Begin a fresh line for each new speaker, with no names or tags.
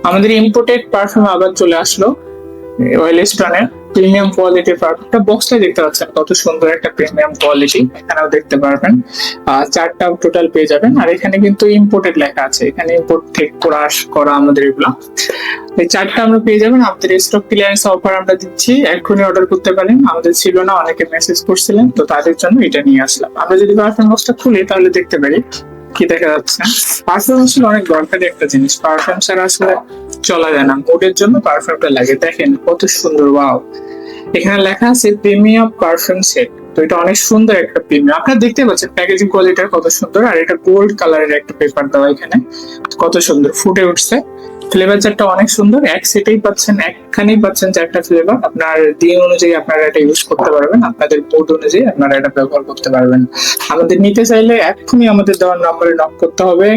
আমাদের imported perfume আবার চলে আসলো, ওয়েলস্টনের প্রিমিয়াম কোয়ালিটির পারফিউমটা। বক্সটা দেখতে পাচ্ছেন কত সুন্দর একটা প্রিমিয়াম কোয়ালিটি, এখানেও দেখতে পারবেন। চারটা টোটাল পেয়ে যাবেন। আর এখানে কিন্তু ইম্পোর্টেড লেখা আছে, এখানে ইম্পোর্ট থেকে করা আমাদের এগুলো। এই চারটা আমরা পেয়ে যাবেন। আমাদের স্টক ক্লিয়ারেন্স অফার আমরা দিচ্ছি, এখনই অর্ডার করতে পারেন। আমাদের ছিল না, অনেকে মেসেজ করছিলেন, তো তাদের জন্য এটা নিয়ে আসলাম। আমরা যদি পারফিউম বক্সটা খুলি তাহলে দেখতে পারি কি দেখা যাচ্ছে। পারফিউম আসলে অনেক দরকারি একটা জিনিস, পারফিউম ছাড়া আসলে চলা যায় না। মুডের জন্য পারফিউমটা লাগে। দেখেন কত সুন্দর, ওয়াও। এখানে লেখা আছে প্রিমিয়াম পারফিউম সেট। তো এটা অনেক সুন্দর একটা প্রিমিয়াম, আপনারা দেখতে পাচ্ছেন প্যাকেজিং কোয়ালিটি কত সুন্দর। আর এটা গোল্ড কালারের একটা পেপার দেওয়া, এখানে কত সুন্দর ফুটে উঠছে। ফ্লেভার চারটা অনেক সুন্দর, এক সেটেই পাচ্ছেন, একখানেই পাচ্ছেন চারটা ফ্লেভার। আপনার দিন অনুযায়ী আপনারা এটা ইউজ করতে পারবেন, আপনাদের মুড অনুযায়ী আপনারা এটা ব্যবহার করতে পারবেন। আমাদের নিতে চাইলে এক্ষুনি আমাদের দেওয়ার নম্বরে নক করতে হবে।